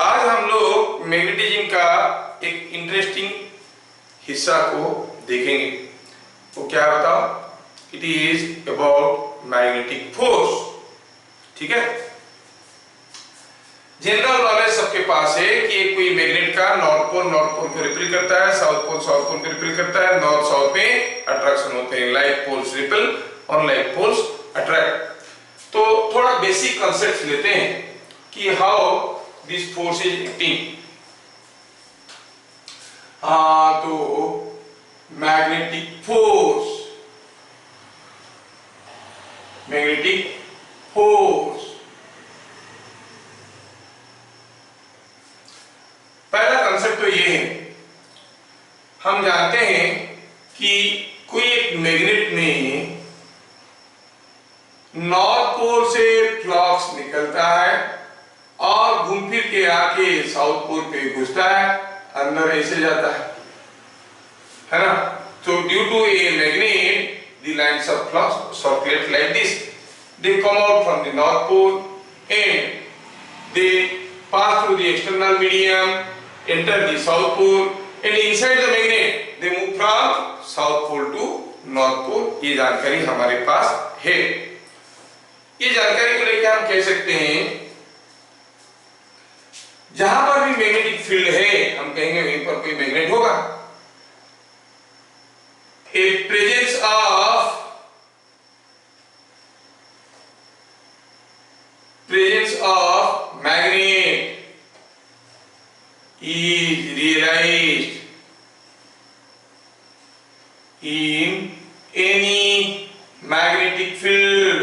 आज हम लोग मैग्नेटिज्म का एक इंटरेस्टिंग हिस्सा को देखेंगे। वो क्या बताओ? It is about magnetic force. ठीक है, जनरल नॉलेज सबके पास है कि एक कोई मैग्नेट का नॉर्थ पोल को रिपेल करता है, साउथ पोल को रिपेल करता है, नॉर्थ साउथ में अट्रैक्शन होते हैं, लाइक पोल्स रिपेल और लाइक पोल्स अट्रैक्ट। तो थोड़ा बेसिक कॉन्सेप्ट लेते हैं कि how this force is acting. तो मैग्नेटिक फोर्स, पहला कंसेप्ट तो ये है, हम जानते हैं कि कोई एक मैग्नेट में नॉर्थ पोल से फ्लक्स निकलता है और घूम फिर के आके साउथ पोल पे घुसता है, अंदर ऐसे जाता है ना। तो due to a magnet the lines of flux circulate like this. They come out from the north pole and they pass through the external medium, enter the south pole, and inside the magnet they move from south pole to north pole. ये जानकारी हमारे पास है। ये जानकारी को लेकर हम कह सकते हैं जहां पर भी मैग्नेटिक फील्ड है हम कहेंगे वहीं पर कोई मैग्नेट होगा। A presence of magnet is realized in any magnetic field।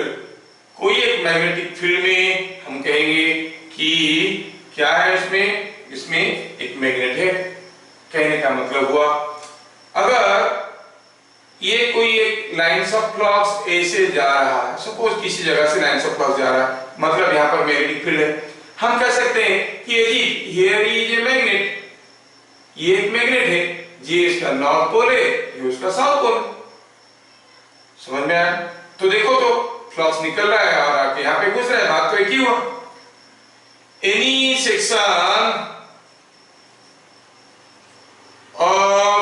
कोई एक मैग्नेटिक फील्ड में हम कहेंगे कि क्या है, इसमें एक मैग्नेट है। कहने का मतलब हुआ अगर ये कोई एक लाइन्स ऑफ फ्लक्स ऐसे जा रहा है, सपोज किसी जगह से लाइन्स ऑफ फ्लक्स जा रहा है, मतलब यहाँ पर मैग्नेटिक फील्ड है, हम कह सकते हैं कि हियर इज ए मैग्नेट, ये एक मैग्नेट है, ये इसका नॉर्थ पोल है, ये उसका साउथ पोल। समझ में आया? तो देखो तो फ्लक्स निकल रहा है और आके यहाँ पे घुस रहा है, बात तो एक ही हुआ। Any section of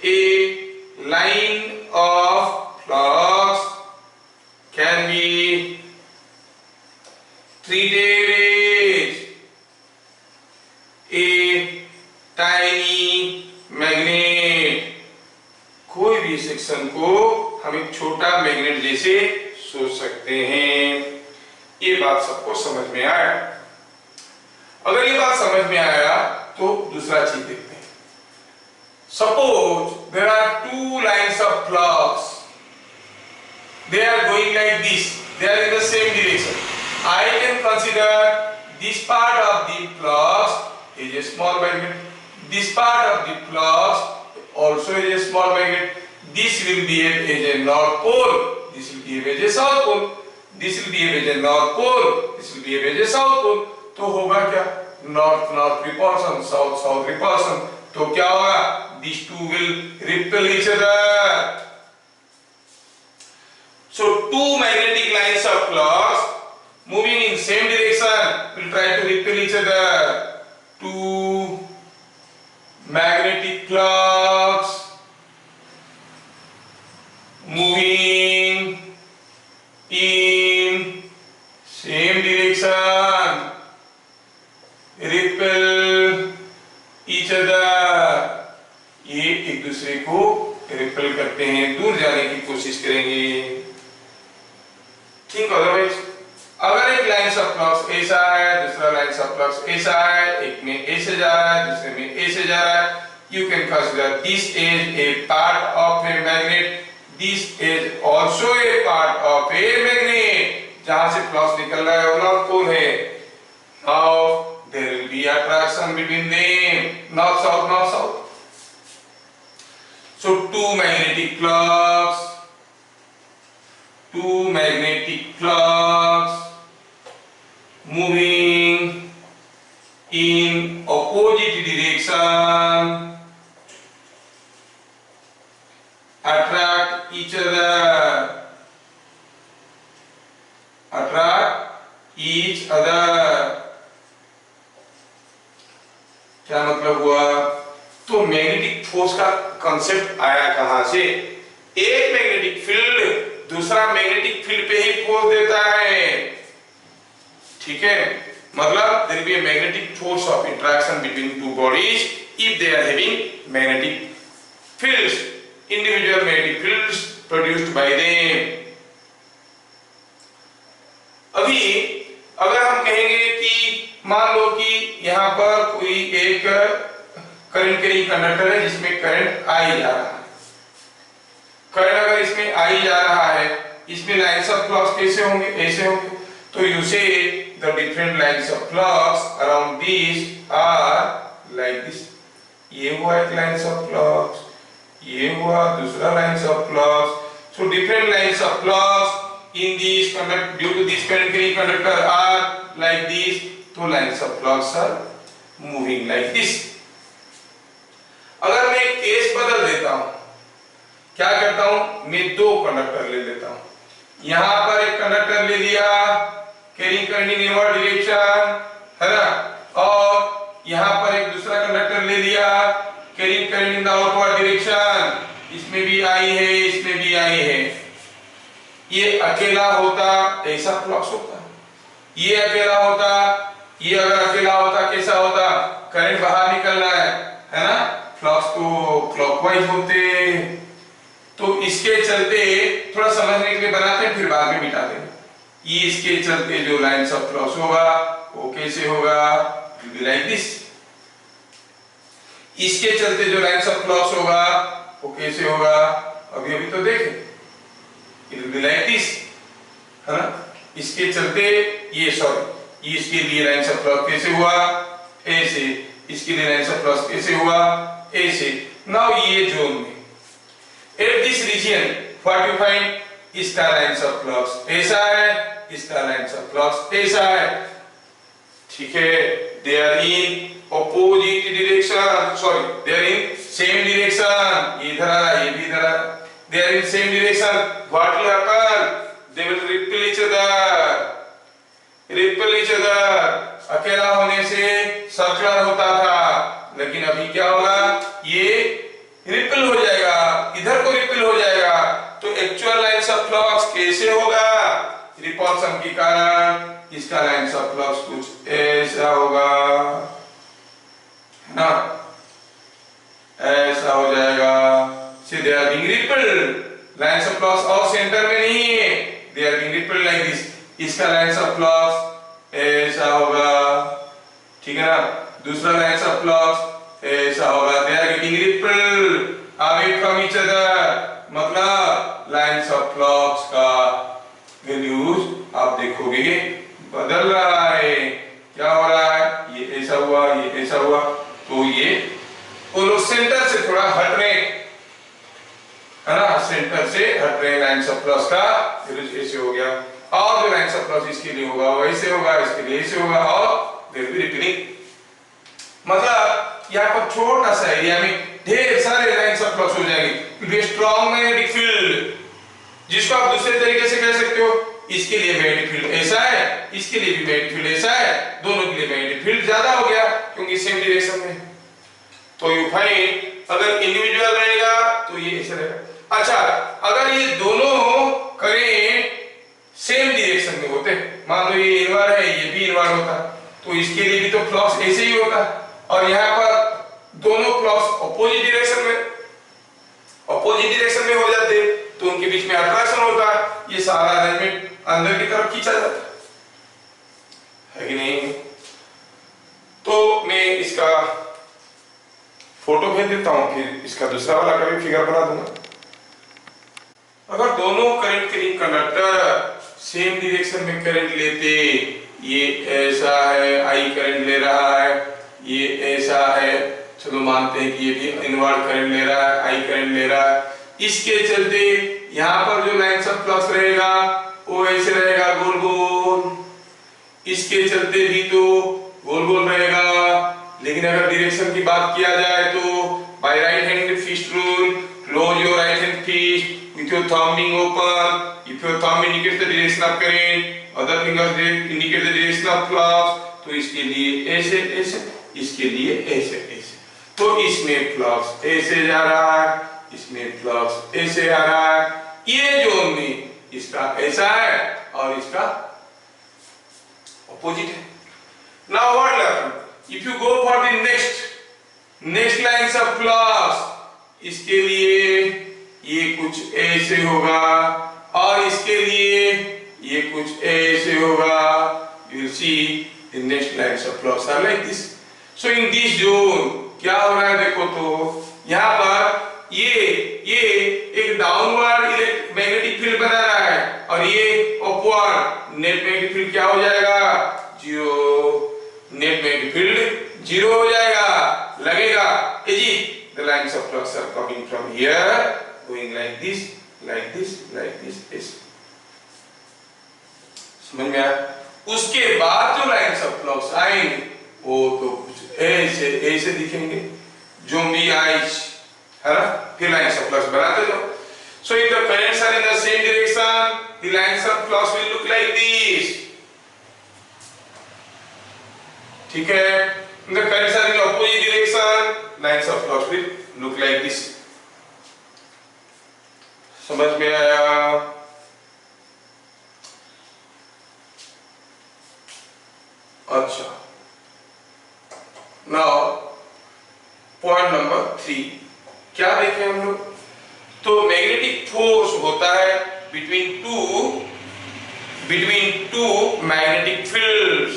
A line of flux can be treated as a tiny magnet। कोई भी सेक्शन को हम एक छोटा मैग्नेट जैसे सोच सकते हैं। ये बात सबको समझ में आया? अगर ये बात समझ में आया तो दूसरा चीज देखते हैं। Suppose there are two lines of flux, they are going like this, they are in the same direction. I can consider this part of the flux is a small magnet, this part of the flux also is a small magnet. This will behave as a north pole, this will behave as a south pole, this will behave as a north pole, this will behave as a south pole। तो होगा क्या? north north repulsion, south south repulsion। तो क्या होगा? These two will repel each other। So two magnetic lines of flux moving in same direction will try to repel each other। Two magnetic flux moving in same direction repel each other। ये एक दूसरे को repel करते हैं, दूर जाने की कोशिश करेंगे। ठीक, अदरवाइज अगर एक लाइन ऑफ फ्लक्स ऐसा है, दूसरा लाइन ऑफ फ्लक्स ऐसा है, एक में ऐसे जा रहा है, दूसरे में ऐसे जा रहा है, you can consider this is a part of a magnet, this is also a part of a magnet. जहां से फ्लक्स निकल रहा है वो नॉर्थ पोल है। Now there will be attraction between them, north south. So two magnetic flux moving in opposite direction attract each other magnetic force का concept आया कहां से? एक मैग्नेटिक फील्ड दूसरा मैग्नेटिक फील्ड पे ही फोर्स देता है, ठीक है? मतलब there will be a magnetic force of interaction between two bodies if they are having magnetic fields, individual magnetic fields produced by them. अभी अगर हम कहेंगे कि मान लो कि यहाँ पर कोई एक करंट कैरिंग कंडक्टर है जिसमें करंट आई जा रहा है, करंट अगर इसमें आई जा रहा है, इसमें लाइंस ऑफ फ्लक्स कैसे होंगे? ऐसे होंगे। तो यू से the different lines of flux around these are like this. ये हुआ एक lines of flux, ये हुआ दूसरा lines of flux. So different lines of flux in these conduct due to this current carrying conductor are like this. तो lines of flux are moving like this. अगर मैं case बदल देता हूं, क्या करता हूं? मैं दो कंडक्टर ले लेता हूं। यहां पर एक कंडक्टर ले लिया carrying current in inward direction, है ना, और यहां पर एक दूसरा कंडक्टर ले लिया carrying current in the outward direction. इसमें भी आई है, इसमें भी आई है। ये अकेला होता ऐसा फ्लक्स होता, ये अकेला होता, ये अगर अकेला होता कैसा होता? करंट बाहर निकल रहा है ना, फ्लक्स तो क्लॉकवाइज होते। तो इसके चलते थोड़ा समझने के लिए बनाते हैं, फिर बाद में मिटा देंगे। ये इसके चलते जो लाइंस ऑफ फ्लक्स होगा वो कैसे होगा? Like this. इसके चलते जो लाइंस ऑफ फ्लक्स होगा वो कैसे होगा? अभी अभी तो देखें, it will be like this, है ना। इसके चलते ये सॉरी इसके लिए लाइंस ऑफ फ्लक्स कैसे हुआ? ऐसे। इसके लिए लाइंस ऑफ फ्लक्स कैसे हुआ? ऐसे। नाउ ये जोन में at this region what you find? इसका लाइंस ऑफ फ्लक्स ऐसा है, इसका लाइंस ऑफ फ्लक्स ऐसा है, ठीक है। They are in opposite direction, sorry they are in same direction. ये इधर आ रहा है, ये भी इधर आ रहा है। They are in same direction. What will happen? They will repel each other, repel each other. अकेला होने से सर्कुलर होता था, लेकिन अभी क्या होगा? ये रिपेल हो जाएगा, इधर को रिपेल हो जाएगा। तो एक्चुअल लाइंस ऑफ फ्लक्स कैसे होगा? रिपल्शन के कारण इसका लाइंस ऑफ फ्लक्स कुछ ऐसा होगा, है ना, ऐसा हो जाएगा। See they are being repelled, lines of flux और सेंटर में नहीं है, they are being repelled like this। इसका लाइंस ऑफ फ्लक्स ऐसा होगा, ठीक है ना। दूसरा लाइंस ऑफ फ्लक्स ऐसा होगा, they are getting repelled away from each other। मतलब लाइंस ऑफ फ्लक्स का वैल्यूज आप देखोगे बदल रहा है। क्या हो रहा है? ये ऐसा हुआ, ये ऐसा हुआ। तो ये वो लोग सेंटर से थोड़ा हट रहे, है ना, सेंटर से हट रहे। लाइंस ऑफ फ्लक्स का वैल्यूज ऐसे हो गया, और जो लाइंस ऑफ फ्लक्स इसके लिए होगा वैसे होगा, इसके लिए ऐसे होगा, और देयर विल बी रिपेलिंग। मतलब यहाँ पर छोटा सा एरिया में ढेर सारे लाइंस ऑफ फ्लक्स हो जाएंगे। स्ट्रॉन्ग मैग्नेटिक फील्ड, जिसको आप दूसरे तरीके से कह सकते हो, इसके लिए मैग्नेटिक फील्ड ऐसा है, इसके लिए भी मैग्नेटिक फील्ड ऐसा है, दोनों के लिए मैग्नेटिक फील्ड ज्यादा हो गया क्योंकि सेम डायरेक्शन में। तो यू फाइंड अगर इंडिविजुअल रहेगा तो ये ऐसे रहेगा। अच्छा, अगर ये दोनों करंट सेम डायरेक्शन में होते, मान लो ये इनवर्ड है, ये भी इनवर्ड होता, तो इसके लिए भी तो फ्लक्स ऐसे ही होता। और यहाँ पर दोनों फ्लक्स अपोजिट डायरेक्शन में हो जाते, तो उनके बीच में अट्रैक्शन होता, ये सारा अरेंजमेंट अंदर की तरफ खींचा जाता है कि नहीं। तो मैं इसका फोटो भेज देता हूं, फिर इसका दूसरा वाला का भी फिगर बना दूंगा। अगर दोनों current carrying conductor same direction में करंट लेते, ये ऐसा है, आई करंट ले रहा है, ये ऐसा है, चलो मानते हैं कि ये भी इनवर्ड करंट ले रहा है, आई करंट ले रहा है। इसके चलते यहाँ पर जो लाइंस ऑफ फ्लक्स रहेगा वो ऐसे रहेगा, गोल गोल। इसके चलते भी तो गोल गोल रहेगा। लेकिन अगर डायरेक्शन की बात किया जाए तो by right hand fist rule, close your right hand fist with your thumb being open. If your thumb indicates the direction of current, other fingers indicate the direction of flux. तो इसके लिए ऐसे ऐसे, इसके लिए ऐसे ऐसे। तो इसमें फ्लक्स ऐसे जा रहा है, इसमें फ्लक्स ऐसे आ रहा है, ये जोन में इसका ऐसा है और इसका ऑपोजिट है। Now what will happen if you go for the next lines of flux, इसके लिए ये कुछ ऐसे होगा और इसके लिए ये कुछ ऐसे होगा। You will see the next lines of flux are like this. So in this zone क्या हो रहा है देखो, तो यहाँ पर ये एक डाउनवर्ड मैग्नेटिक फील्ड बना रहा है और ये अपवर्ड नेट मैग्नेटिक फील्ड क्या हो जाएगा, zero. Net magnetic field zero हो जाएगा, लगेगा the lines of flux are coming from here going like this, like this, like this, ऐसे। समझ में आया? उसके बाद जो लाइन्स ऑफ फ्लक्स आएंगे वो तो कुछ ऐसे ऐसे दिखेंगे, ज़ोंबी आइज, है ना। फिर लाइन्स ऑफ फ्लक्स बनाते जाओ। So if the currents are in the same direction, the lines of flux will look like this. ठीक है? If the currents are in the opposite direction, lines of flux will look like this. समझ में आया? अच्छा, now point number 3 क्या देखें हम लोग, तो मैग्नेटिक फोर्स होता है बिटवीन टू मैग्नेटिक फील्ड्स।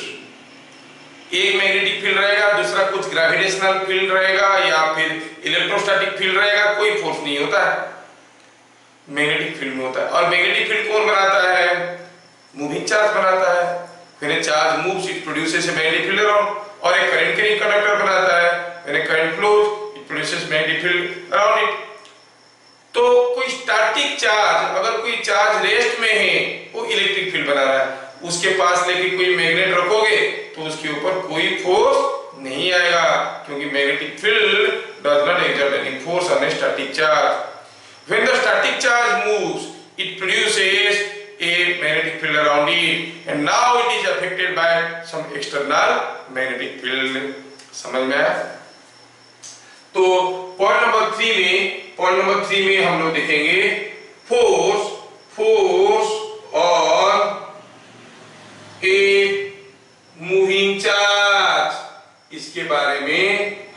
एक मैग्नेटिक फील्ड रहेगा, दूसरा कुछ ग्रेविटेशनल फील्ड रहेगा या फिर इलेक्ट्रोस्टैटिक फील्ड रहेगा, कोई फोर्स नहीं होता है, मैग्नेटिक फील्ड में होता है। और मैग्नेटिक फील्ड कौन बनाता है, मूविंग चार्ज बनाता है। When a charge moves, it produces a magnetic field around, और एक करंट कैरिंग कंडक्टर बनाता है। When a current flows, it produces magnetic field around it. तो कोई स्टैटिक चार्ज, अगर कोई चार्ज रेस्ट में है, वो इलेक्ट्रिक फील्ड बना रहा है, उसके पास लेके कोई मैग्नेट रखोगे तो उसके ऊपर कोई फोर्स नहीं आएगा, क्योंकि magnetic field does not exert any force on a static charge. When the static charge moves, it produces a magnetic field around it, and now it is affected by some external magnetic field. समझ में आया? तो point number 3 में हम लोग देखेंगे force on a moving charge. इसके बारे में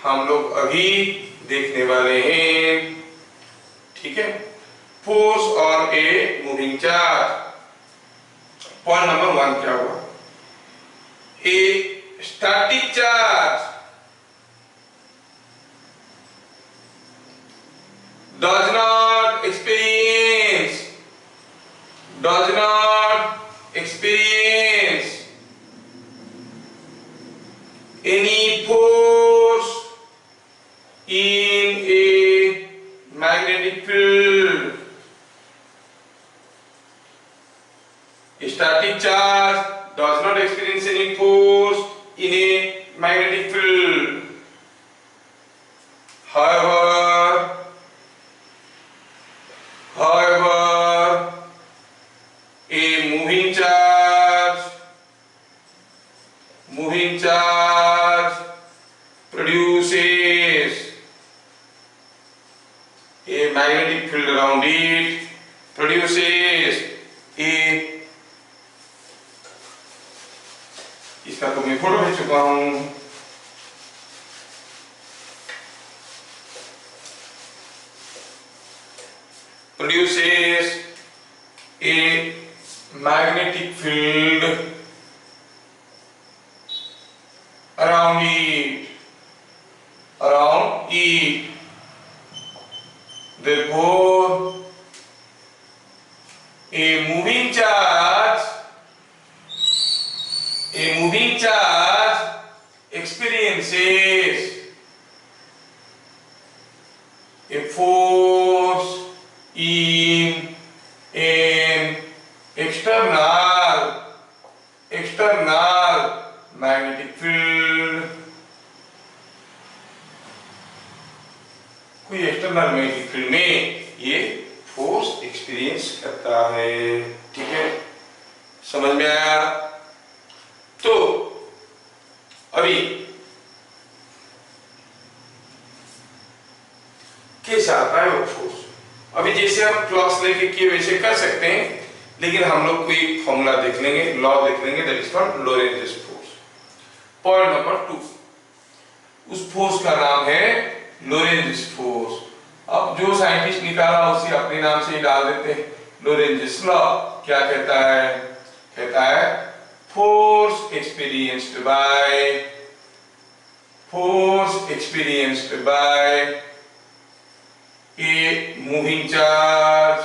हम लोग अभी देखने वाले हैं, ठीक है। Force on a moving charge. Point number 1 क्या हुआ, a static charge does not experience any force in a magnetic field. A static charge does not experience any force in a magnetic field. However, a moving charge produces a magnetic field around it, produces a, इसका तो मैं photo भेज चुका हूं, produces a magnetic field around it. Therefore, a moving charge experiences a force in an external magnetic field. कोई external magnetic field में ये force experience करता है, ठीक है। समझ में आया? तो अभी लिखिए वैसे कर सकते हैं, लेकिन हम लोग कोई फॉर्मूला देख लेंगे, लॉ देख लेंगे, that is called Lorentz force. Point number 2, उस फोर्स का नाम है लोरेंट्ज़ फोर्स। अब जो साइंटिस्ट निकाला उसे अपने नाम से ही डाल देते हैं, लोरेंट्ज़ लॉ। क्या कहता है? कहता है force experienced bye a moving charge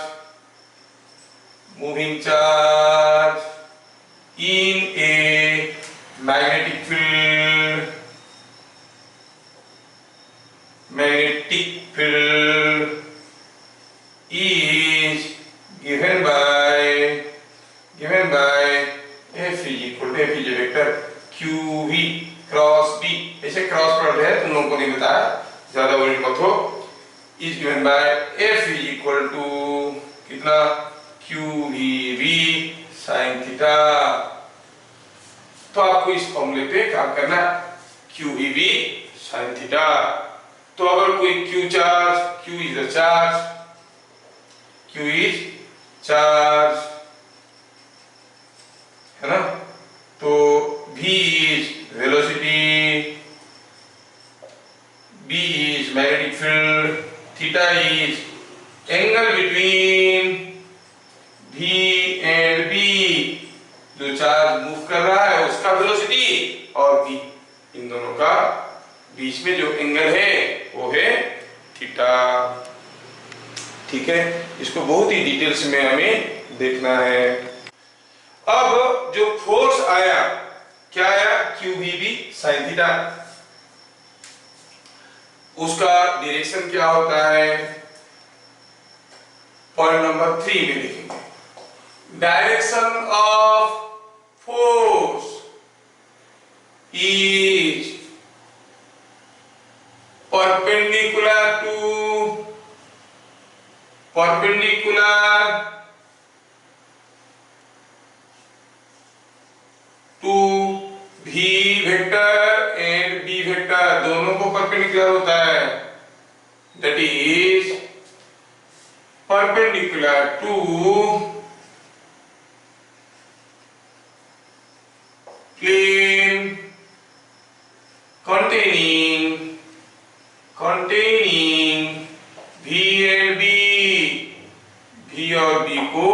in a magnetic field is given by F is equal to F is a vector QV cross B। ऐसे क्रॉस प्रोडक्ट है, तुम लोगों को नहीं बताया, ज्यादा वरी मत हो। is given by F is equal to कितना? QVV sin theta. तो आपको इस फॉर्मूले पे काम करना, QVV sin थीटा। तो अगर कोई Q charge, Q is the charge है ना, तो V is velocity, B is magnetic field, theta is angle between V and B, जो चार्ज मूव कर रहा है उसका वेलोसिटी, और B, इन दोनों का बीच में जो एंगल है वो है थीटा। ठीक है, इसको बहुत ही डिटेल्स में हमें देखना है। अब जो फोर्स आया, क्या आया? QVB sin theta. उसका डायरेक्शन क्या होता है? पॉइंट नंबर 3 में लिखेंगे, direction of force is perpendicular to V vector and B vector, दोनों को परपेंडिकुलर होता है, that is perpendicular to plane containing V and B, V और B को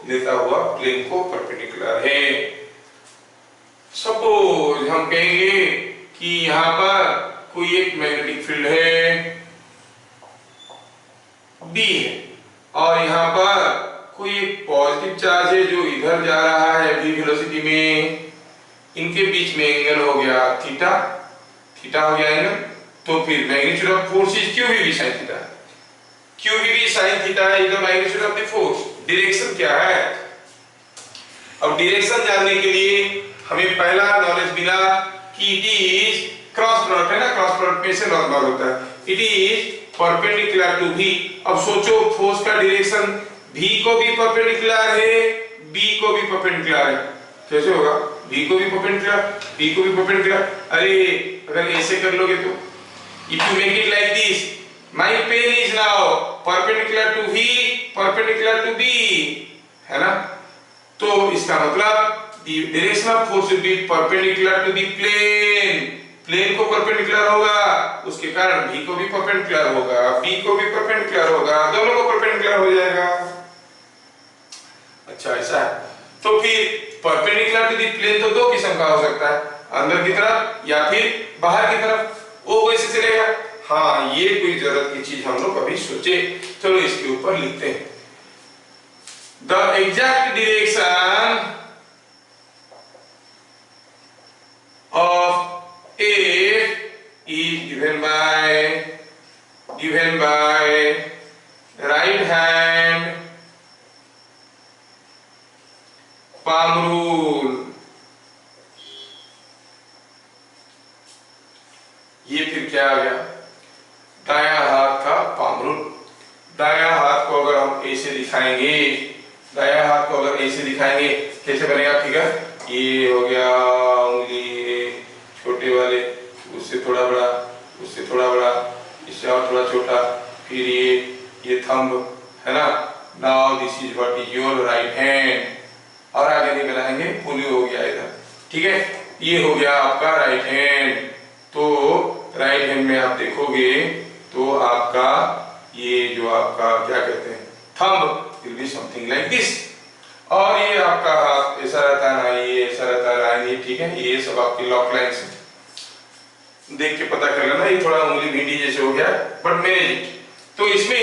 लेता हुआ प्लेन को परपेंडिकुलर है। सपोज हम कहेंगे कि यहां पर कोई एक मैग्नेटिक फील्ड है B है, और यहां पर कोई एक पॉजिटिव चार्ज है जो इधर जा रहा है V वेलोसिटी में, इनके बीच में एंगल हो गया थीटा हो गया एंगल, तो फिर magnitude of force is QVB sin theta. QVB sin theta is the magnitude of the force. Direction क्या है? अब डायरेक्शन जानने के लिए हमें पहला नॉलेज मिला कि इट इज क्रॉस प्रोडक्ट, है ना, क्रॉस प्रोडक्ट में से नॉर्मल होता है, it is perpendicular to V। अब सोचो फोर्स का डायरेक्शन V को भी परपेंडिकुलर है, B को भी परपेंडिकुलर है, कैसे होगा? V को भी परपेंडिकुलर, अरे अगर ऐसे कर लोगे तो, if you make it like this, my pen is now perpendicular to V, perpendicular to B, है ना, तो इसका मतलब the direction of force will be perpendicular to the plane, plane को परपेंडिकुलर होगा, उसके कारण V को भी परपेंडिकुलर होगा, B को भी परपेंडिकुलर होगा, दोनों को परपेंडिकुलर हो जाएगा। अच्छा ऐसा है, तो फिर परपेंडिकुलर टू द प्लेन तो दो किस्म का हो सकता है, अंदर की तरफ या फिर बाहर की तरफ, वो कैसे चलेगा? हाँ, ये कोई जरूरत की चीज हम लोग अभी सोचे, चलो इसके ऊपर लिखते हैं। The exact direction of F is given by right hand palm rule। ये फिर क्या आ गया? दायां हाथ का पाम रूल। दायां हाथ को अगर हम ऐसे दिखाएंगे, कैसे बनेगा फिगर? ये हो गया उंगली छोटे वाले, उससे थोड़ा बड़ा, उससे थोड़ा बड़ा, इससे और थोड़ा छोटा, फिर ये थंब, है ना, now this is what is your right hand, और आगे निकल आएंगे, पोलियो हो गया इधर, ठीक है, ये हो गया आपका राइट हैंड। तो राइट हैंड में आप देखोगे तो आपका ये जो आपका क्या कहते हैं thumb will be something like this, और ये आपका हाथ ऐसा रहता है ना, ये ऐसा रहता है, ये ठीक है, ये सब आपकी लॉक लाइन्स है, देख के पता कर लेना, ये थोड़ा उंगली भिंडी जैसे हो गया बट मैनेज इट। तो इसमें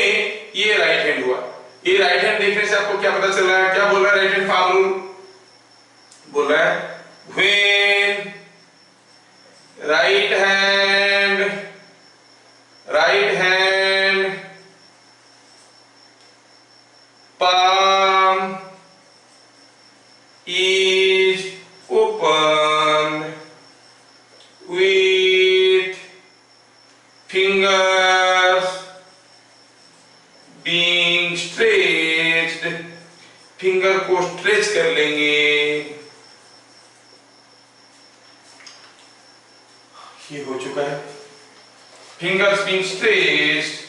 ये राइट हैंड हुआ, ये राइट हैंड देखने से आपको क्या पता चल रहा है, क्या बोल रहा है राइट हैंड फार्म रूल, बोल रहा है when right hand palm is open with fingers being stretched, finger को स्ट्रेच कर लेंगे, ये हो चुका है, fingers being stretched,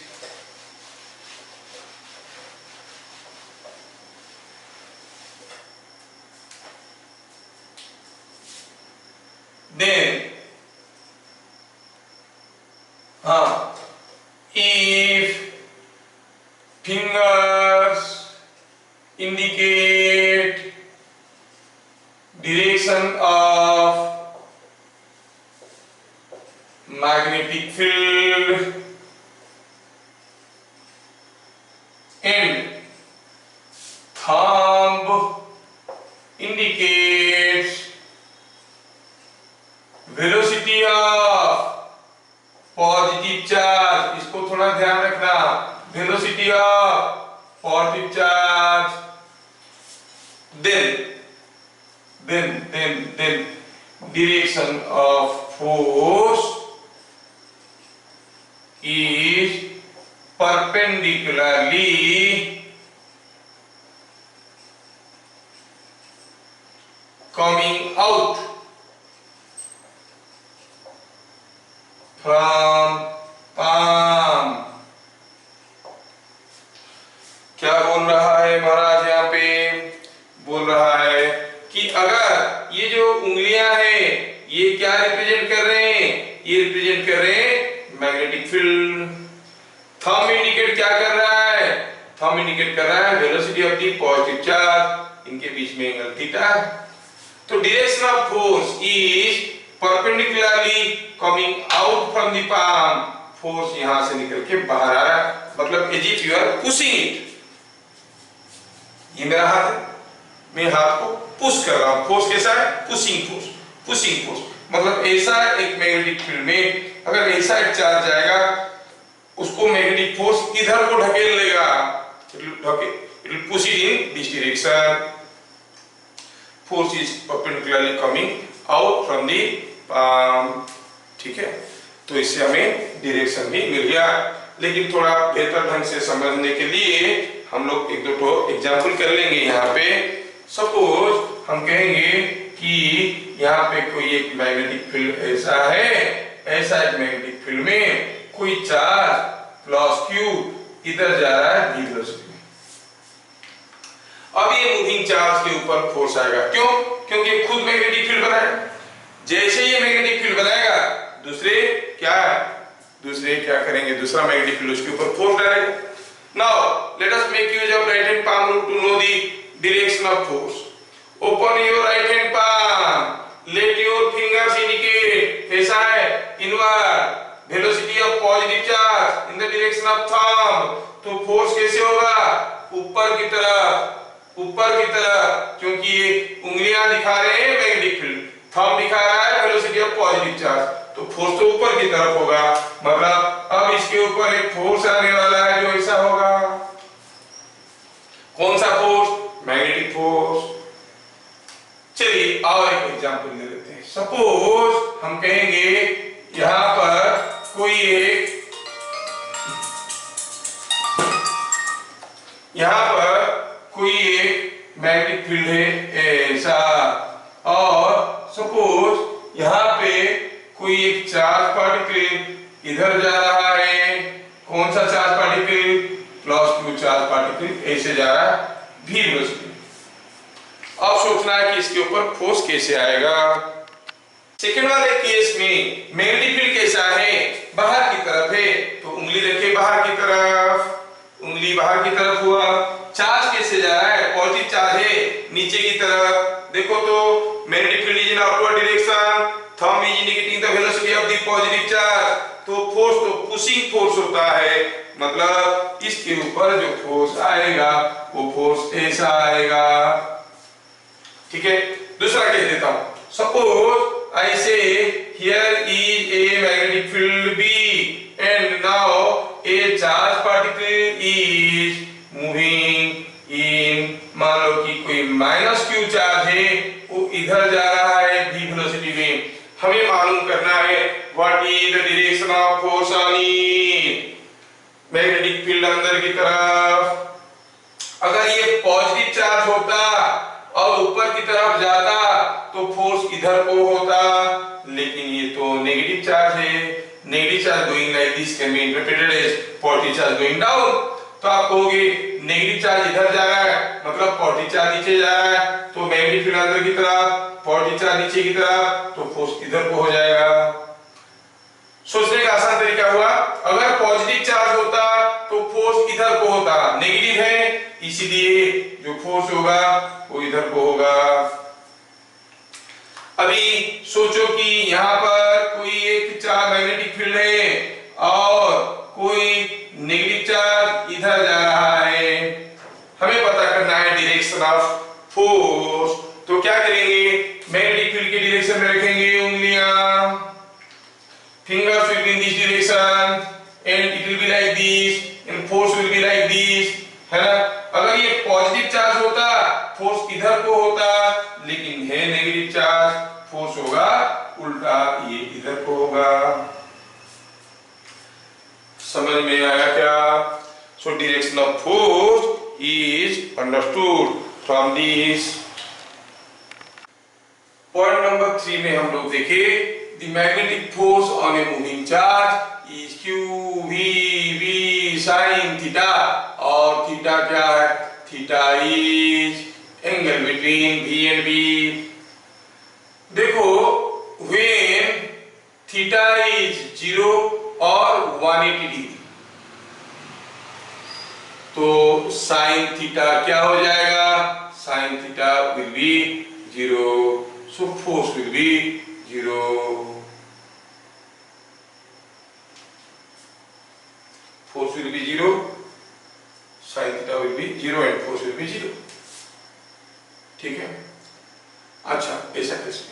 then if fingers indicate direction of magnetic field and thumb indicates velocity of positive charge, इसको थोड़ा ध्यान रखना, velocity of positive charge, then direction of force is perpendicularly coming out from palm। क्या बोल रहा है महाराज यहाँ पे, बोल रहा है कि अगर ये जो उंगलियां हैं ये क्या रिप्रेजेंट कर रहे हैं, ये रिप्रेजेंट कर रहे हैं मैग्नेटिक फील्ड, थंब इंडिकेट क्या कर रहा है, थंब इंडिकेट कर रहा है velocity of the positive charge, इनके बीच में एंगल थीटा है। तो direction of force is perpendicularly coming out from the palm, force यहां से निकल के बाहर आ रहा है, मतलब as if you are pushing it, ये मेरा हाथ है, मैं हाथ को पुश कर रहा हूं, फोर्स कैसा है, पुशिंग फोर्स, पुशिंग फोर्स, मतलब ऐसा एक मैग्नेटिक फील्ड में अगर ऐसा एक चार्ज आएगा उसको मैग्नेटिक फोर्स इधर को ढकेल लेगा, it will push it in this direction, force is perpendicularly coming out from the palm, ठीक है। तो इससे हमें डायरेक्शन भी मिल गया, लेकिन थोड़ा बेहतर ढंग से समझने के लिए हम लोग एक दो एग्जांपल कर लेंगे। यहाँ पे सपोज हम कहेंगे कि यहाँ पे कोई एक मैग्नेटिक फील्ड ऐसा है, ऐसा एक मैग्नेटिक फील्ड में कोई चार्ज प्लस क्यू इधर जा रहा है v वेलोसिटी में, अब ये मूविंग चार्ज के ऊपर फोर्स आएगा, क्यों, क्योंकि खुद मैग्नेटिक फील्ड बनाएगा, जैसे ये मैग्नेटिक फील्ड बनाएगा दूसरे क्या करेंगे, दूसरा मैग्नेटिक फील्ड उसके ऊपर फोर्स डालेगा। Now let us make use of right hand palm rule to know the direction of force। Open your right hand palm, let your fingers indicate कैसा है, inward, velocity of positive charge in the direction of thumb, तो force कैसे होगा, ऊपर की तरफ, ऊपर की तरफ, क्योंकि ये उंगलियां दिखा रहे हैं मैग्नेटिक फील्ड, थंब दिखा रहा है वेलोसिटी ऑफ पॉजिटिव चार्ज, तो फोर्स तो ऊपर की तरफ होगा, मतलब अब इसके ऊपर एक फोर्स आने वाला है जो ऐसा होगा, कौन सा फोर्स, मैग्नेटिक फोर्स। चलिए और एक एग्जांपल ले लेते हैं, सपोज हम कहेंगे यहां पर कोई एक, यहां पर कोई एक मैग्नेटिक फील्ड है ऐसा, और सपोज यहां पे कोई एक चार्ज पार्टिकल इधर जा रहा है, कौन सा charge particle, plus Q charge particle ऐसे जा रहा है v वेलोसिटी में। अब सोचना है कि इसके ऊपर फोर्स कैसे आएगा। सेकंड वाले केस में मैग्नेटिक फील्ड कैसा है, बाहर की तरफ है, तो उंगली रखे बाहर की तरफ, उंगली बाहर की तरफ हुआ। चार्ज कैसे जा रहा है, पॉजिटिव चार्ज है नीचे की तरफ, देखो तो magnetic field is in outward direction, thumb is indicating the velocity of the positive charge, तो फोर्स तो पुशिंग फोर्स होता है, मतलब इसके ऊपर जो फोर्स आएगा वो फोर्स ऐसा आएगा। ठीक है, दूसरा कह देता हूं, suppose I say here is a magnetic field B and now a charge particle is moving in, मान लो कि कोई माइनस q चार्ज है वो इधर जा रहा है v वेलोसिटी में। हमें मालूम करना है what is the direction of force on it, magnetic field अंदर की तरफ। अगर ये पॉजिटिव चार्ज होता और ऊपर की तरफ जाता तो फोर्स इधर को होता, लेकिन ये तो नेगेटिव चार्ज है, negative charge going like this can be interpreted as positive charge going down. तो आप कहोगे नेगेटिव चार्ज इधर जा रहा है मतलब पॉजिटिव चार्ज नीचे जा रहा है, तो मैग्नेटिक फील्ड अंदर की तरफ, पॉजिटिव चार्ज नीचे की तरफ, तो फोर्स इधर को हो जाएगा। सोचने का आसान तरीका हुआ, अगर पॉजिटिव चार्ज होता तो फोर्स इधर को होता, नेगेटिव है इसीलिए जो फोर्स होगा वो इधर को होगा। अभी सोचो कि यहाँ पर कोई एक चार्ज मैग्नेटिक फील्ड है और कोई नेगेटिव चार्ज इधर जा रहा है, हमें पता करना है डायरेक्शन ऑफ फोर्स। तो क्या करेंगे, मैग्नेटिक फील्ड के डायरेक्शन में रखेंगे उंगलियां, fingers will be in this direction and it will be like this and force will be like this, है ना। अगर ये पॉजिटिव चार्ज होता फोर्स इधर को होता, लेकिन है नेगेटिव चार्ज, फोर्स होगा उल्टा, ये इधर को होगा। समझ में आया क्या? So direction of force is understood from this. Point number 3 में हम लोग देखे the magnetic force on a moving charge is q v v sin theta, और theta क्या है, theta is angle between v and b। देखो when theta is 0 और 180 degree, तो sin theta क्या हो जाएगा, sin theta will be 0, so force will be 0। Force will be 0, sin theta will be 0 and force will be 0। ठीक है, अच्छा ऐसा कैसे,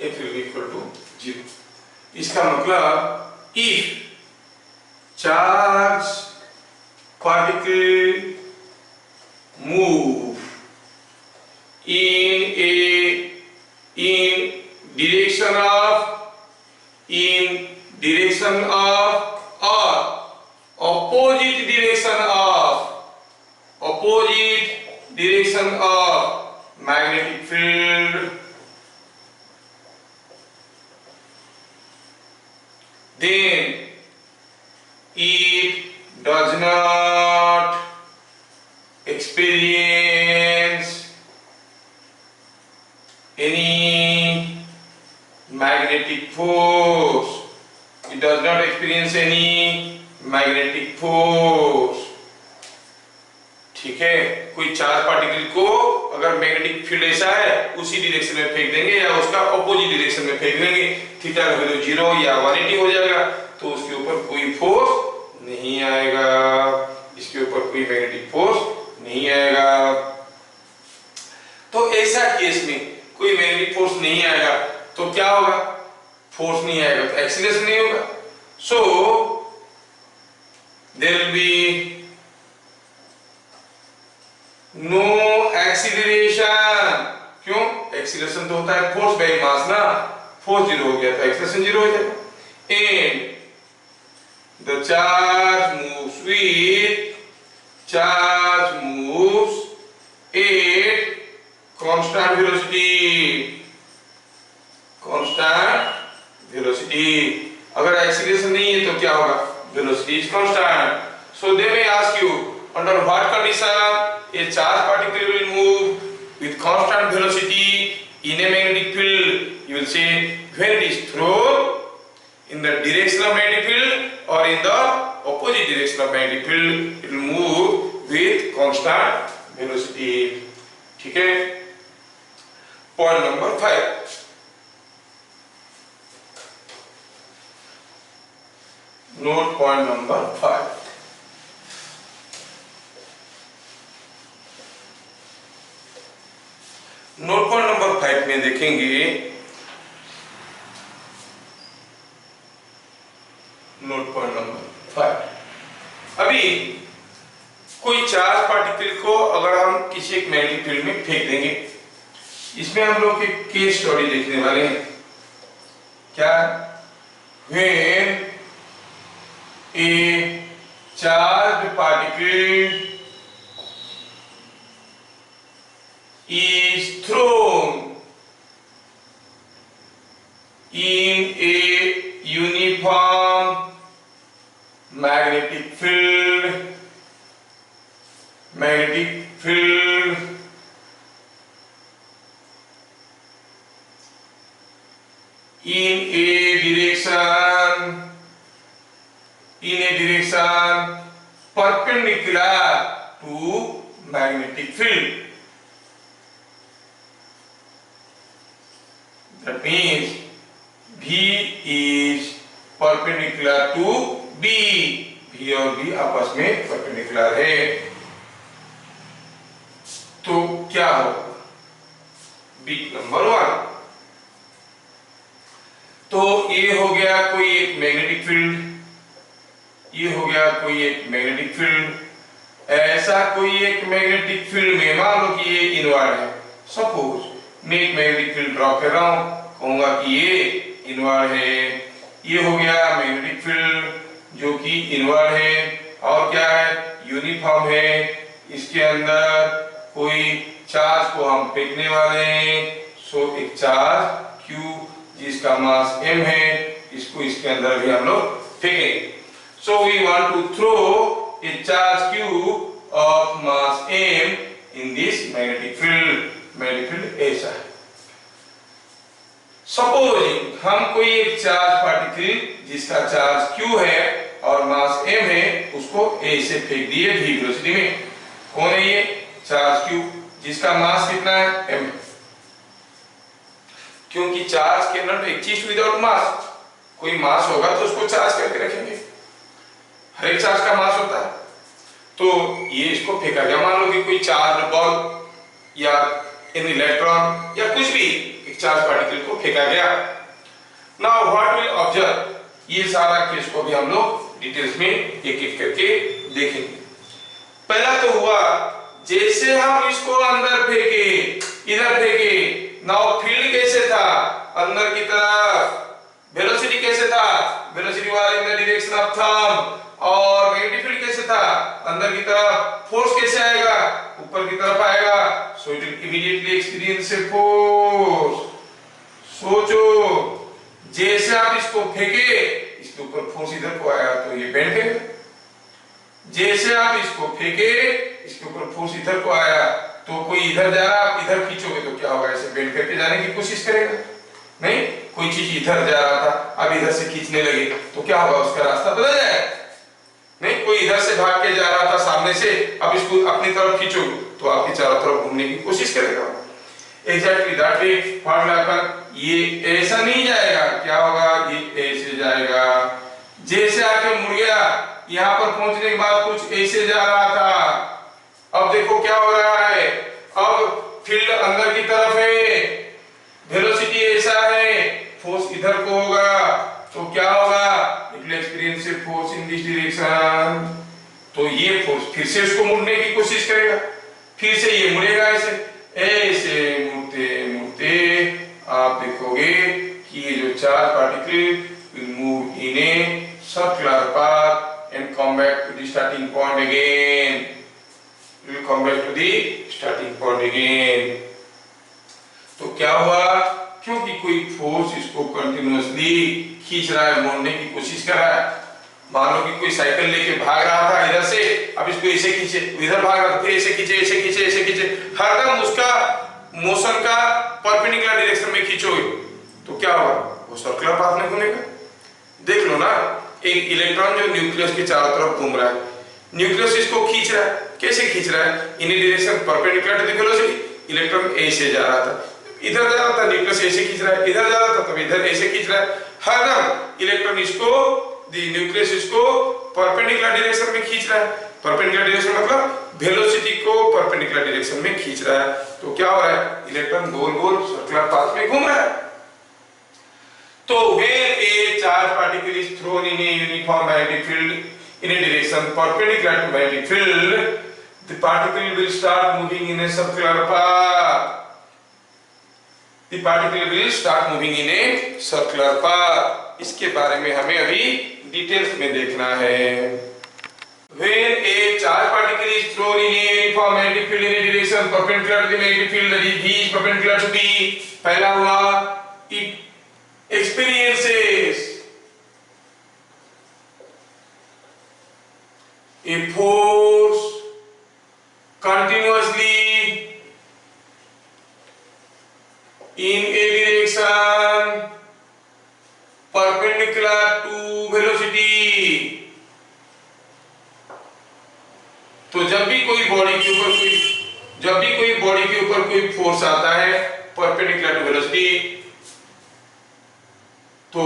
F will be equal to 0। इसका मतलब if charge particle move in direction of or opposite direction of magnetic field, then it does not experience any magnetic force, it does not experience any magnetic force। ठीक है, कोई charge particle को अगर magnetic field ऐसा है उसी direction में फेंक देंगे या उसका ऑपोजिट डायरेक्शन में फेंक देंगे, थीटा का वैल्यू 0 या 180 हो जाएगा, तो उसके ऊपर कोई फोर्स नहीं आएगा, इसके ऊपर कोई मैग्नेटिक फोर्स नहीं आएगा। तो ऐसा केस में कोई मैग्नेटिक फोर्स नहीं आएगा तो क्या होगा, फोर्स नहीं आएगा तो एक्सीलरेशन नहीं होगा, so there will be no acceleration. क्यों, एक्सीलरेशन तो होता है फोर्स बाय मास ना, फोर्स 0 हो गया तो एक्सीलरेशन 0 हो जाएगा। And the charge moves at constant velocity, velocity. अगर एक्सीलरेशन नहीं है तो क्या होगा? Velocity is constant. So they may ask you under what condition A charge particle will move with constant velocity in a magnetic field. You will say when it is thrown in the direction of magnetic field or in the opposite direction of magnetic field, it will move with constant velocity. ठीक है? Point number 5. Note point number 5. Note point number 5 में देखेंगे, note point number 5, अभी कोई charge particle को अगर हम किसी एक मैग्नेटिक फील्ड में फेंक देंगे, इसमें हम लोग एक केस स्टडी देखने वाले हैं। क्या? When A charge particle is thrown in a uniform magnetic field in a direction perpendicular to magnetic field. That means V is perpendicular to B. V और B आपस में perpendicular है, तो क्या होगा? Bit number 1। तो ये हो गया कोई एक मैग्नेटिक फील्ड, ये हो गया कोई एक मैग्नेटिक फील्ड। ऐसा कोई एक मैग्नेटिक फील्ड में मान लो कि ये इनवर्ड है। सपोज मैं एक मैग्नेटिक फील्ड ड्रॉ कर रहा हूं, कहूंगा कि ये इनवर्ड है। ये हो गया मैग्नेटिक फील्ड जो कि इनवर्ड है और क्या है? यूनिफॉर्म है। इसके अंदर कोई चार्ज को हम फेंकने वाले हैं। सो एक चार्ज Q जिसका मास m है, इसको इसके अंदर भी हम लोग फेंकेंगे। So we want to throw a charge Q of mass m in this magnetic field. Magnetic field ऐसा है। सपोजिंग हम कोई एक चार्ज पार्टिकल जिसका चार्ज Q है और मास m है, उसको A से फेंक दिए v वेलोसिटी में। कौन है ये? चार्ज Q जिसका मास कितना है? m। क्योंकि charge can not exist without mass. कोई मास होगा तो उसको चार्ज करके रखेंगे, हर एक चार्ज का मास होता है। तो ये इसको फेंका गया। मान लो कि कोई चार्ज बॉल या इन इलेक्ट्रॉन या कुछ भी एक चार्ज पार्टिकल को फेंका गया। नाउ व्हाट विल ऑब्जर्व, ये सारा केस को भी हम लोग डिटेल्स में एक एक करके देखेंगे। पहला तो हुआ जैसे हम इसको अंदर फेंके, इधर फेंके, नाउ फील्ड कैसे था? अंदर की तरफ। वेलोसिटी कैसे था? Velocity was in the direction of thumb. और मैग्नेटिक फील्ड कैसे था? अंदर की तरफ। फोर्स कैसे आएगा? ऊपर की तरफ आएगा। So it will immediately experience a force. सोचो, जैसे आप इसको फेंके, इसके ऊपर फोर्स इधर को आया तो ये बेंड है। जैसे आप इसको फेंके, इसके ऊपर फोर्स इधर को आया तो कोई इधर जा रहा, आप इधर खींचोगे तो क्या होगा? ऐसे बेंड करके जाने की कोशिश करेगा। नहीं, कोई चीज इधर जा रहा था, अब इधर से खींचने लगे तो क्या होगा? उसका रास्ता बदल जाएगा। नहीं, कोई इधर से भाग के जा रहा था सामने से, अब इसको अपनी तरफ खींचोगे तो आपकी चारों तरफ घूमने की कोशिश करेगा। Exactly that way what will happen, ये ऐसा नहीं जाएगा, क्या होगा? ये ऐसे जाएगा। जैसे आके मुड़ गया, यहाँ पर पहुंचने के बाद कुछ ऐसे जा रहा था, अब देखो क्या हो रहा है, अब फील्ड अंदर की तरफ है, वेलोसिटी ऐसा है, फोर्स इधर को होगा तो क्या होगा? It will experience a force in this direction. तो ये फोर्स फिर से उसको मुड़ने की कोशिश करेगा, फिर से ये मुड़ेगा। ऐसे मुड़ते मुड़ते आप देखोगे कि ये जो charge particle will move in a circular path and come back to the starting point again. It will come back to the starting point again. तो क्या हुआ? क्योंकि कोई फोर्स इसको कंटिन्यूअसली खींच रहा है, मोड़ने की कोशिश कर रहा है। मान लो कि कोई साइकिल लेके भाग रहा था इधर से, अब इसको ऐसे खींचे, इधर भाग रहा था, फिर ऐसे खींचे, ऐसे खींचे, ऐसे खींचे, हरदम उसका मोशन का परपेंडिकुलर डायरेक्शन में खींचोगे तो क्या होगा, वो सर्कुलर पाथ में घूमेगा। देख लो ना, एक इलेक्ट्रॉन जो न्यूक्लियस के चारों तरफ घूम रहा है, न्यूक्लियस इसको खींच रहा है, कैसे खींच रहा है, in direction perpendicular to the velocity. Electron ऐसे जा रहा था, इधर जा रहा था, न्यूक्लियस ऐसे खींच रहा है, इधर जा रहा था तब इधर ऐसे खींच रहा है, हरदम इलेक्ट्रॉन इसको, दी न्यूक्लियस इसको परपेंडिकुलर डायरेक्शन में खींच रहा है। परपेंडिकुलर डायरेक्शन मतलब वेलोसिटी को परपेंडिकुलर डायरेक्शन में खींच रहा है। तो क्या हो रहा है, इलेक्ट्रॉन गोल गोल सर्कुलर पाथ में घूम रहा है। तो when a charge particle is thrown in a uniform magnetic field in a direction perpendicular to magnetic field, the particle will start moving in a circular path. The particle will start moving in a circular path. इसके बारे में हमें अभी details में देखना है। When a charge particle is thrown in a uniform magnetic field in a direction perpendicular to the magnetic field, that is V is perpendicular to B, पहला हुआ it experiences a force continuously in a direction perpendicular to velocity। तो जब भी कोई body के ऊपर कोई force आता है परपेंडिकुलर टू वेलोसिटी, तो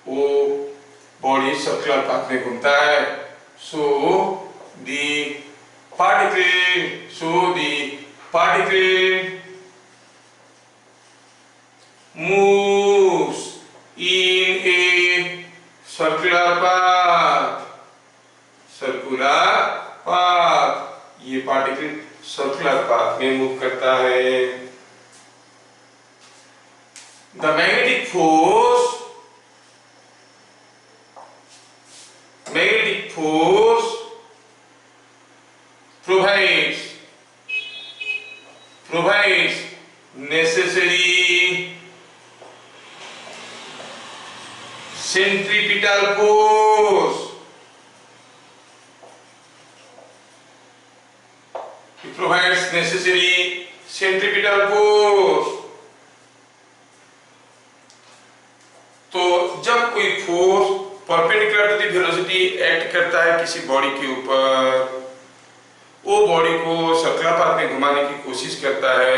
वो बॉडी सर्कुलर पाथ में घूमता है। So the particle moves in a circular path। ये पार्टिकल सर्कुलर पाथ में मूव करता है। The magnetic force provides necessary centripetal force। It provides necessary centripetal force। तो जब कोई force perpendicular to the velocity act करता है किसी बॉडी के ऊपर, वो बॉडी को सर्कुलर पाथ में घुमाने की कोशिश करता है,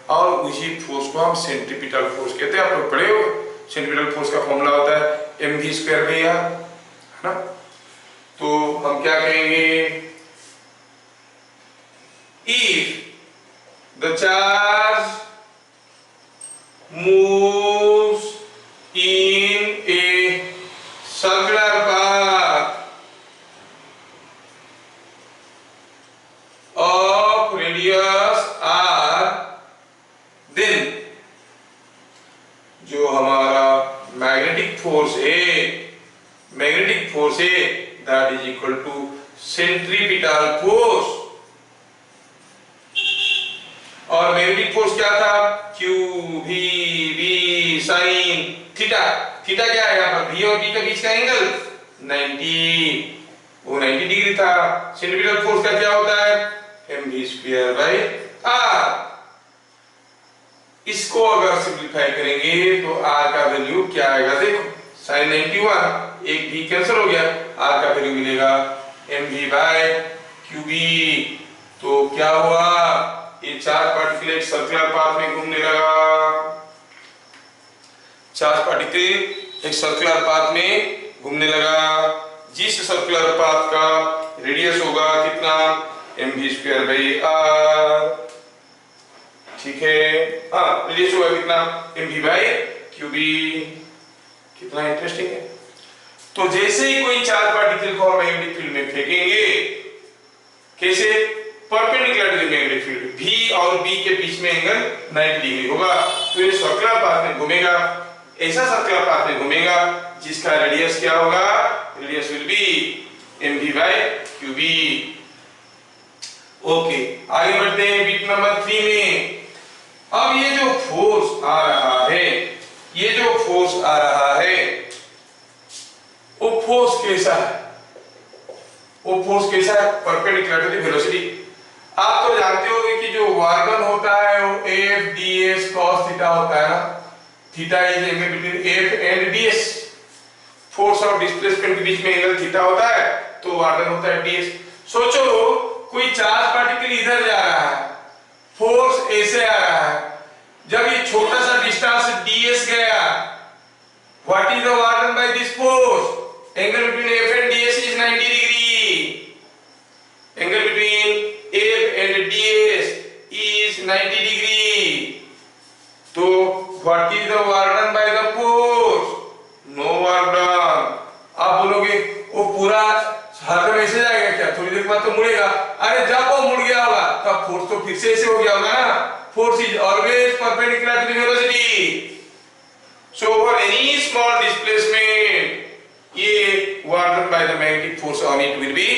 और उसी फोर्स को हम सेंट्रीपिटल फोर्स कहते हैं। आप लोग पढ़े हो, सेंट्रीपिटल फोर्स का फॉर्मूला होता है mv² है ना। तो हम क्या कहेंगे, if the charge moves in a circular path of radius r, then जो हमारा मैग्नेटिक फोर्स है that is equal to centripetal force। और मैग्नेटिक फोर्स क्या था, Q V B sin theta. Theta क्या है यहाँ पर, V और B के बीच का एंगल 90, वो 90 डिग्री था। सेंट्रीपिटल फोर्स का क्या होता है, mv²/r। इसको अगर सिंपलीफाई करेंगे तो r का वैल्यू क्या आएगा, देखो sin 91, एक भी कैंसिल हो गया, r का वैल्यू मिलेगा mv/qb। तो क्या हुआ, ये चार्ज पार्टिकल एक सर्कुलर पाथ में घूमने लगा। चार्ज पार्टिकल एक सर्कुलर पाथ में घूमने लगा, जिस सर्कुलर पाथ का रेडियस होगा कितना, mv²/r। ठीक है, हाँ रेडियस होगा कितना, mv/qb। कितना इंटरेस्टिंग है। तो जैसे ही कोई चार्ज पार्टिकल को हम मैग्नेटिक फील्ड में फेंकेंगे, कैसे, perpendicular to the magnetic field, V और B के बीच में एंगल 90 डिग्री होगा, तो ये सर्कुलर पाथ में घूमेगा। ऐसा सर्कुलर पाथ में घूमेगा जिसका रेडियस क्या होगा, radius will be mv/qb। Okay, आगे बढ़ते हैं बिट नंबर 3 में। अब ये जो फोर्स आ रहा है कैसा है, वो फोर्स कैसा है, परपेंडिकुलर टू द वेलोसिटी। आप तो जानते होंगे कि जो वर्क डन होता है वो F ds cos थीटा होता है ना, theta is angle between F and ds, force और डिस्प्लेसमेंट के बीच में एंगल थीटा होता है, तो वर्क डन होता है ds। सोचो कोई चार्ज पार्टिकल इधर जा रहा है, फोर्स ऐसे आ रहा है, जब ये छोटा सा डिस्टेंस ds गया, what is the work done by this force, angle between F and ds is 90 degree, angle between F and ds is 90 degree. तो what is the work done by the force? No work done. आप बोलोगे वो पूरा हरदम ऐसे जाएगा क्या, थोड़ी देर बाद तो मुड़ेगा। अरे जब वो मुड़ गया होगा तब फोर्स तो फिर से ऐसे हो गया होगा ना। Force is always perpendicular to the velocity. So for any small displacement ये work done by the magnetic force on it will be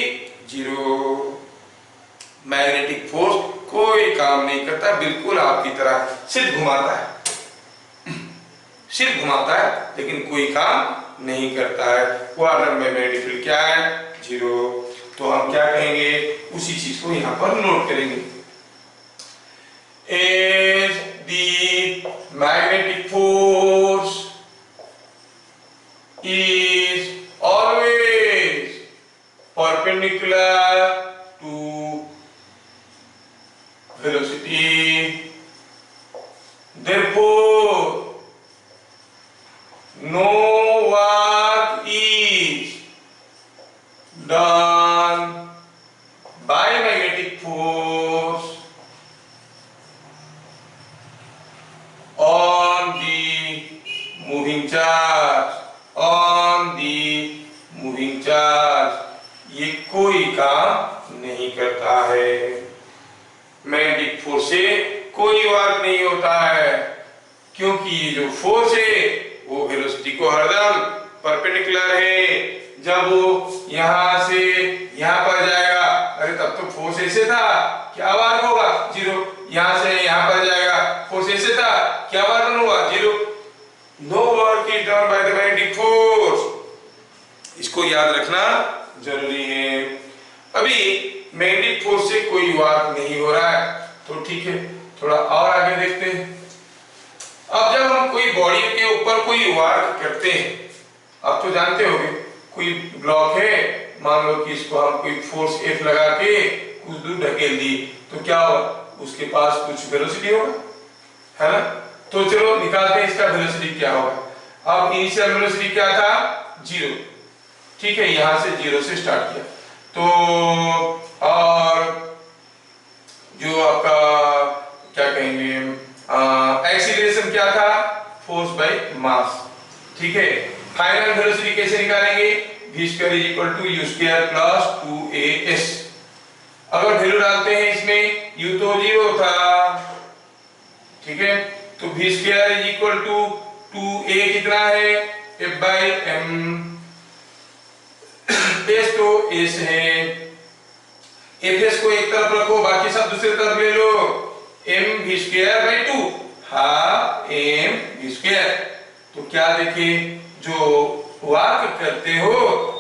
zero. Magnetic force कोई काम नहीं करता, बिल्कुल आपकी तरह सिर्फ घुमाता है, सिर्फ घुमाता है लेकिन कोई काम नहीं करता है। Work done by magnetic field क्या है, जीरो। तो हम क्या कहेंगे, उसी चीज को यहाँ पर नोट करेंगे। As the magnetic force is always perpendicular to velocity, therefore no work is done by magnetic force on the moving charge, on the moving charge, ये कोई काम नहीं करता है। मैग्नेटिक फोर्स से कोई वर्क नहीं होता है, क्योंकि ये जो फोर्स है वो वेलोसिटी को हरदम परपेंडिकुलर है। जब वो यहां से यहां पर जाएगा, अरे तब तो फोर्स ऐसे था, क्या वर्क होगा, जीरो। यहां से यहां पर जाएगा, फोर्स ऐसे था, क्या वर्क होगा, zero. No work is done by the magnetic force, इसको याद रखना जरूरी है। अभी मैग्नेटिक फोर्स से कोई वर्क नहीं हो रहा है, तो ठीक है, थोड़ा और आगे देखते हैं। अब जब हम कोई बॉडी के ऊपर कोई वर्क करते हैं, आप तो जानते होंगे कोई ब्लॉक है, मान लो कि इसको हम कोई फोर्स F लगा के कुछ दूर ढकेल दी, तो क्या होगा, उसके पास कुछ वेलोसिटी होगा, है ना। तो चलो निकालते हैं इसका वेलोसिटी क्या होगा। अब इनिशियल वेलोसिटी क्या था, जीरो, ठीक है, यहां से जीरो से स्टार्ट किया। तो और जो आपका क्या कहेंगे, एक्सीलरेशन क्या था, फोर्स बाय मास, ठीक है। फाइनल वेलोसिटी कैसे निकालेंगे, v square is equal to u square plus 2as। अगर वैल्यू डालते हैं इसमें, u तो जीरो था, ठीक है, तो v square is equal to 2a कितना है, f बाय m, s तो s है, fs को एक तरफ रखो, बाकी सब दूसरी तरफ ले लो, mv square by 2, half mv square. तो क्या देखे, जो वर्क करते हो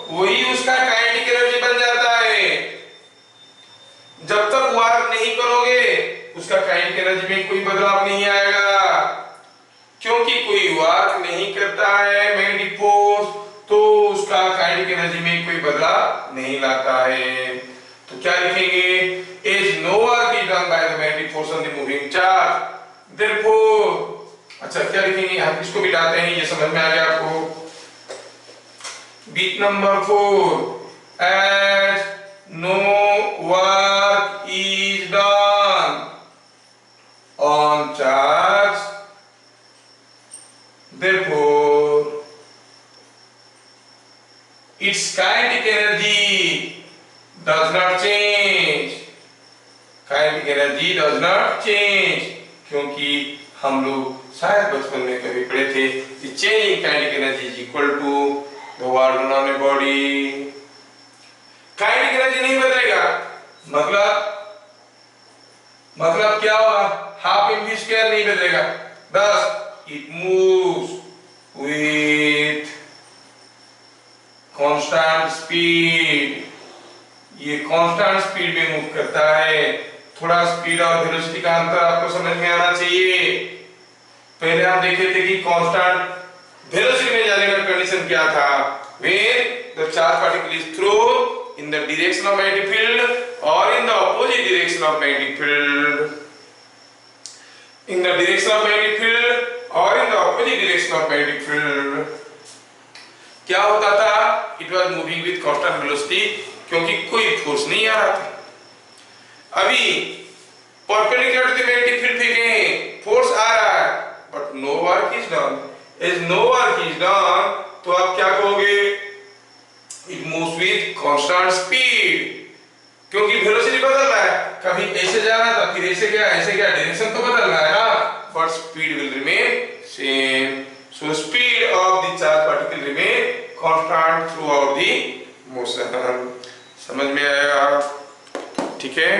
वही उसका काइनेटिक एनर्जी बन जाता है। जब तक वर्क नहीं करोगे उसका काइनेटिक एनर्जी में कोई बदलाव नहीं आएगा, क्योंकि कोई वर्क नहीं करता है मैग्नेटिक फोर्स, तो उसका काइनेटिक एनर्जी में कोई बदलाव नहीं लाता है। तो क्या लिखेंगे, as no work is done by the magnetic force on the moving charge, therefore. अच्छा क्या लिखेंगे, हम इसको मिटाते हैं, ये समझ में आ गया आपको। Beat number 4, as no work is done on charge, therefore its kinetic energy does not change, kinetic energy does not change, क्योंकि हम लोग शायद बचपन में कभी पढ़े थे कि change in kinetic energy is equal to the work done on a body. Kinetic energy नहीं बदलेगा, मतलब क्या होगा, हाफ mv स्क्वायर नहीं बदलेगा, बस it moves with constant speed, ये कांस्टेंट स्पीड में मूव करता है। थोड़ा स्पीड और वेलोसिटी का अंतर आपको समझ में आना चाहिए। पहले हम देखे थे कि कांस्टेंट वेलोसिटी में जाने का कंडीशन क्या था, when the charge particle is thrown in the direction of magnetic field or in the opposite direction of magnetic field, in the direction of magnetic field or in the opposite direction of magnetic field। क्या होता था, it was moving with constant velocity, क्योंकि कोई force नहीं आ रहा था। अभी perpendicular to the magnetic field फेंके, फोर्स आ रहा है but no work is done. As no work is done तो आप क्या कहोगे, it moves with constant speed, क्योंकि वेलोसिटी बदल रहा है, कभी ऐसे जा रहा था फिर ऐसे गया, डायरेक्शन तो बदल रहा है ना, but speed will remain same. So speed of the charge particle remain constant through out the motion. समझ में आया? ठीक है।